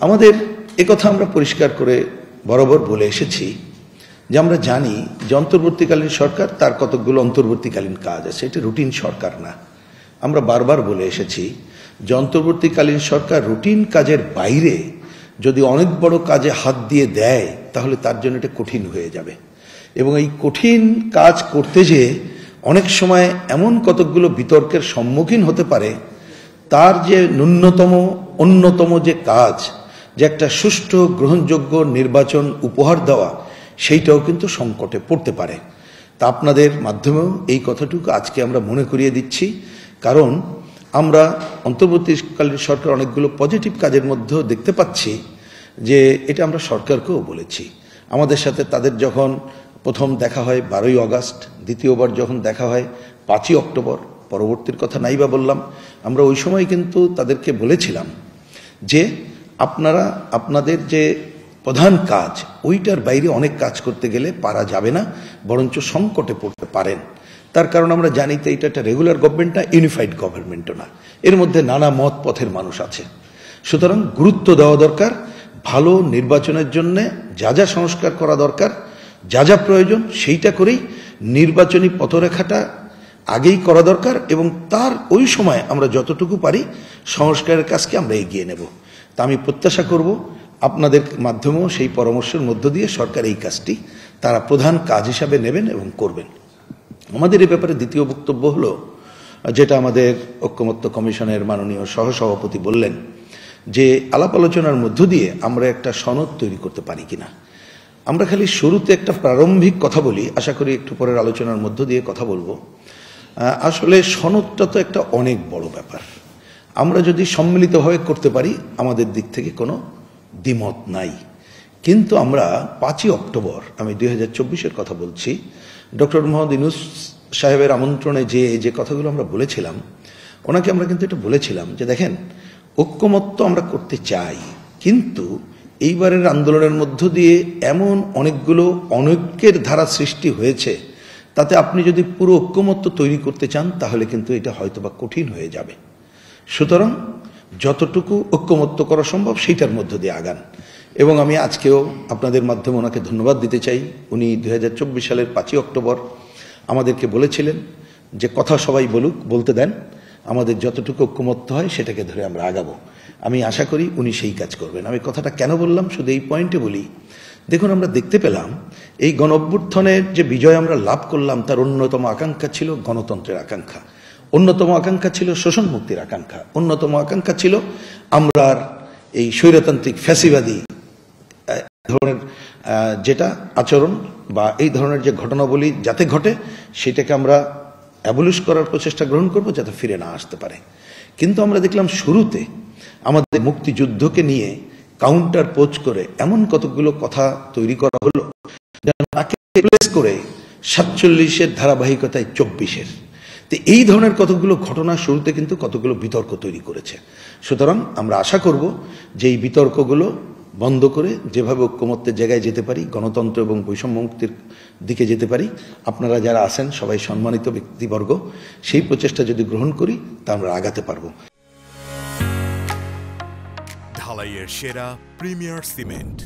আমাদের একথা আমরা পরিষ্কার করে বরাবর বলে এসেছি যে আমরা জানি যে অন্তর্বর্তীকালীন সরকার তার কতকগুলো অন্তর্বর্তীকালীন কাজ আছে, এটা রুটিন সরকার না। আমরা বারবার বলে এসেছি যে অন্তর্বর্তীকালীন সরকার রুটিন কাজের বাইরে যদি অনেক বড় কাজে হাত দিয়ে দেয় তাহলে তার জন্য এটা কঠিন হয়ে যাবে, এবং এই কঠিন কাজ করতে যেয়ে অনেক সময় এমন কতকগুলো বিতর্কের সম্মুখীন হতে পারে, তার যে অন্যতম যে কাজ, যে একটা সুষ্ঠু গ্রহণযোগ্য নির্বাচন উপহার দেওয়া, সেইটাও কিন্তু সংকটে পড়তে পারে। তা আপনাদের মাধ্যমেও এই কথাটুকু আজকে আমরা মনে করিয়ে দিচ্ছি, কারণ আমরা অন্তর্বর্তীকালীন সরকার অনেকগুলো পজিটিভ কাজের মধ্যেও দেখতে পাচ্ছি যে এটা আমরা সরকারকেও বলেছি। আমাদের সাথে তাদের যখন প্রথম দেখা হয় 12ই আগস্ট, দ্বিতীয়বার যখন দেখা হয় 5ই অক্টোবর, পরবর্তীর কথা নাই বা বললাম, আমরা ওই সময় কিন্তু তাদেরকে বলেছিলাম যে আপনারা আপনাদের যে প্রধান কাজ ওইটার বাইরে অনেক কাজ করতে গেলে পারা যাবে না, বরঞ্চ সংকটে পড়তে পারেন। তার কারণ আমরা জানি তো এটা একটা রেগুলার গভর্নমেন্ট না, ইউনিফাইড গভর্নমেন্টও না, এর মধ্যে নানা মত পথের মানুষ আছে। সুতরাং গুরুত্ব দেওয়া দরকার, ভালো নির্বাচনের জন্য যা যা সংস্কার করা দরকার, যা যা প্রয়োজন সেইটা করেই নির্বাচনী পথরেখাটা আগেই করা দরকার, এবং তার ওই সময় আমরা যতটুকু পারি সংস্কারের কাজকে আমরা এগিয়ে নেব। তা আমি প্রত্যাশা করব আপনাদের মাধ্যমেও সেই পরামর্শের মধ্য দিয়ে সরকার এই কাজটি তারা প্রধান কাজ হিসাবে নেবেন এবং করবেন। আমাদের এই ব্যাপারে দ্বিতীয় বক্তব্য হলো, যেটা আমাদের ঐক্যমত্য কমিশনের মাননীয় সহসভাপতি বললেন, যে আলাপ আলোচনার মধ্য দিয়ে আমরা একটা সনদ তৈরি করতে পারি কিনা। আমরা খালি শুরুতে একটা প্রারম্ভিক কথা বলি, আশা করি একটু পরের আলোচনার মধ্য দিয়ে কথা বলবো। আসলে সনদটা তো একটা অনেক বড় ব্যাপার। আমরা যদি সম্মিলিতভাবে করতে পারি আমাদের দিক থেকে কোনো দ্বিমত নাই, কিন্তু আমরা 5ই অক্টোবর, আমি 2024-এর কথা বলছি, ডক্টর মোহাম্মদ ইউনূস সাহেবের আমন্ত্রণে যে কথাগুলো আমরা বলেছিলাম, ওনাকে আমরা কিন্তু এটা বলেছিলাম যে দেখেন, ঐক্যমত্য আমরা করতে চাই, কিন্তু এইবারের আন্দোলনের মধ্য দিয়ে এমন অনেকগুলো অনৈক্যের ধারা সৃষ্টি হয়েছে, তাতে আপনি যদি পুরো ঐক্যমত্য তৈরি করতে চান তাহলে কিন্তু এটা হয়তোবা কঠিন হয়ে যাবে। সুতরাং যতটুকু ঐক্যমত্য করা সম্ভব সেইটার মধ্য দিয়ে আগান। এবং আমি আজকেও আপনাদের মাধ্যমে ওনাকে ধন্যবাদ দিতে চাই। উনি 2024 সালের 5ই অক্টোবর আমাদেরকে বলেছিলেন যে কথা সবাই বলতে দেন, আমাদের যতটুকু ঐক্যমত্য হয় সেটাকে ধরে আমরা আগাবো। আমি আশা করি উনি সেই কাজ করবেন। আমি কথাটা কেন বললাম শুধু এই পয়েন্টে বলি, দেখুন আমরা দেখতে পেলাম এই গণ অভ্যুত্থানের যে বিজয় আমরা লাভ করলাম, তার অন্যতম আকাঙ্ক্ষা ছিল গণতন্ত্রের আকাঙ্ক্ষা, অন্যতম আকাঙ্ক্ষা ছিল শোষণ মুক্তির আকাঙ্ক্ষা, অন্যতম আকাঙ্ক্ষা ছিল আমরা এই স্বৈরতান্ত্রিক ফ্যাসিবাদী ধরনের যেটা আচরণ বা এই ধরনের যে ঘটনাবলী যাতে ঘটে সেটাকে আমরা অ্যাবলিশ করার প্রচেষ্টা গ্রহণ করব, যাতে ফিরে না আসতে পারে। কিন্তু আমরা দেখলাম শুরুতে আমাদের মুক্তিযুদ্ধকে নিয়ে কাউন্টার পোজ করে এমন কতগুলো কথা তৈরি করা হলো তাকে রিপ্লেস করে 47-এর ধারাবাহিকতায় 24-এর। তো এই ধরনের কতগুলো ঘটনা শুরুতে কিন্তু কতগুলো বিতর্ক তৈরি করেছে। সুতরাং আমরা আশা করব যে এই বিতর্কগুলো বন্ধ করে যেভাবে ঐক্যমত্যের জায়গায় যেতে পারি, গণতন্ত্র এবং বৈষম্য মুক্তির দিকে যেতে পারি, আপনারা যারা আছেন সবাই সম্মানিত ব্যক্তিবর্গ, সেই প্রচেষ্টা যদি গ্রহণ করি তা আমরা আগাতে পারবো। ঢালাইয়ের সেরা প্রিমিয়ার সিমেন্ট।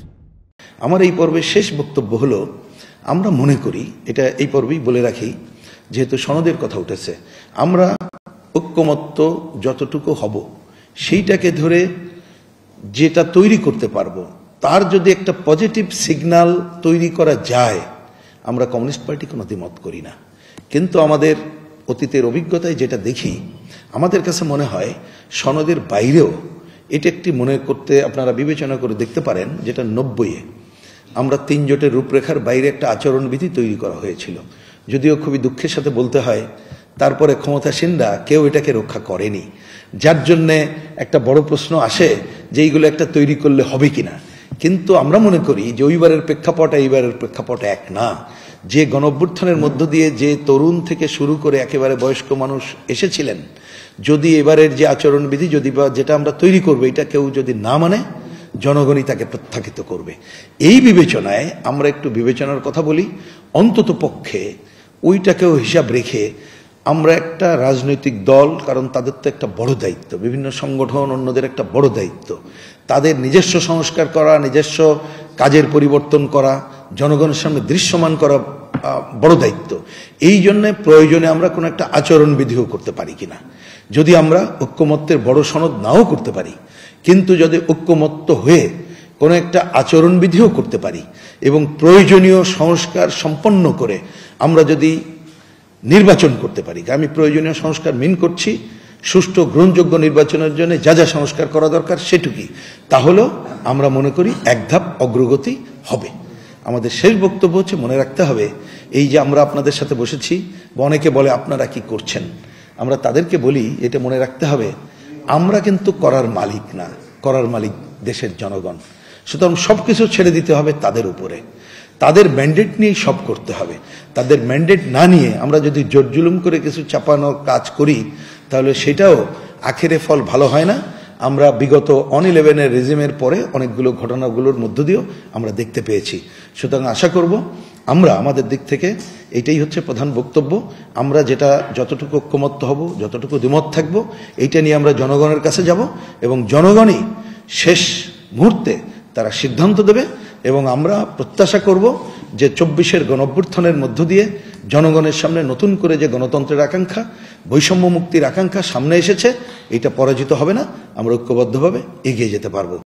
আমার এই পর্বের শেষ বক্তব্য হলো, আমরা মনে করি, এটা এই পর্বেই বলে রাখি যেহেতু সনদের কথা উঠেছে, আমরা ঐক্যমত্য যতটুকু হব সেইটাকে ধরে যেটা তৈরি করতে পারবো, তার যদি একটা পজিটিভ সিগন্যাল তৈরি করা যায়, আমরা কমিউনিস্ট পার্টি কোনো দ্বিমত করি না। কিন্তু আমাদের অতীতের অভিজ্ঞতায় যেটা দেখি, আমাদের কাছে মনে হয় সনদের বাইরেও এটা একটি মনে করতে আপনারা বিবেচনা করে দেখতে পারেন, যেটা 90-এ আমরা 3 জোটের রূপরেখার বাইরে একটা আচরণবিধি তৈরি করা হয়েছিল। যদিও খুবই দুঃখের সাথে বলতে হয় তারপরে ক্ষমতাসীনরা কেউ এটাকে রক্ষা করেনি, যার জন্যে একটা বড় প্রশ্ন আসে যে এইগুলো একটা তৈরি করলে হবে কিনা। কিন্তু আমরা মনে করি যে ওইবারের প্রেক্ষাপট এইবারের প্রেক্ষাপট এক না। যে গণঅভ্যুত্থানের মধ্য দিয়ে যে তরুণ থেকে শুরু করে একেবারে বয়স্ক মানুষ এসেছিলেন, যদি এবারের যে আচরণবিধি যদি বা যেটা আমরা তৈরি করবো এটা কেউ যদি না মানে, জনগণই তাকে প্রত্যাখ্যাত করবে। এই বিবেচনায় আমরা একটু বিবেচনার কথা বলি, অন্তত পক্ষে ওইটাকেও হিসাব রেখে আমরা একটা রাজনৈতিক দল, কারণ তাদের তো একটা বড় দায়িত্ব, বিভিন্ন সংগঠন অন্যদের একটা বড় দায়িত্ব, তাদের নিজস্ব সংস্কার করা, নিজস্ব কাজের পরিবর্তন করা, জনগণের সামনে দৃশ্যমান করা বড় দায়িত্ব। এই জন্য প্রয়োজনে আমরা কোনো একটা আচরণবিধিও করতে পারি কিনা, যদি আমরা ঐক্যমত্যের বড় সনদ নাও করতে পারি, কিন্তু যদি ঐক্যমত্য হয়ে কোনো একটা আচরণবিধিও করতে পারি এবং প্রয়োজনীয় সংস্কার সম্পন্ন করে আমরা যদি নির্বাচন করতে পারি, আমি প্রয়োজনীয় সংস্কার মিন করছি সুষ্ঠু গ্রহণযোগ্য নির্বাচনের জন্য যা যা সংস্কার করা দরকার সেটুকুই, তাহলেও আমরা মনে করি এক ধাপ অগ্রগতি হবে। আমাদের শেষ বক্তব্য হচ্ছে, মনে রাখতে হবে এই যে আমরা আপনাদের সাথে বসেছি বা অনেকে বলে আপনারা কি করছেন, আমরা তাদেরকে বলি এটা মনে রাখতে হবে আমরা কিন্তু করার মালিক না, করার মালিক দেশের জনগণ। সুতরাং সবকিছু ছেড়ে দিতে হবে তাদের উপরে, তাদের ম্যান্ডেট নিয়েই সব করতে হবে। তাদের ম্যান্ডেট না নিয়ে আমরা যদি জোর জুলুম করে কিছু চাপানোর কাজ করি তাহলে সেটাও আখেরে ফল ভালো হয় না। আমরা বিগত 11 রেজিমের পরে অনেকগুলো ঘটনাগুলোর মধ্য দিয়েও আমরা দেখতে পেয়েছি। সুতরাং আশা করব আমরা আমাদের দিক থেকে এটাই হচ্ছে প্রধান বক্তব্য, আমরা যেটা যতটুকু ঐক্যমত্য হব, যতটুকু দ্বিমত থাকব, এইটা নিয়ে আমরা জনগণের কাছে যাব এবং জনগণই শেষ মুহূর্তে তারা সিদ্ধান্ত দেবে। এবং আমরা প্রত্যাশা করব যে 24-এর গণঅভ্যুত্থানের মধ্য দিয়ে জনগণের সামনে নতুন করে যে গণতন্ত্রের আকাঙ্ক্ষা, বৈষম্য মুক্তির আকাঙ্ক্ষা সামনে এসেছে, এটা পরাজিত হবে না, আমরা ঐক্যবদ্ধভাবে এগিয়ে যেতে পারবো।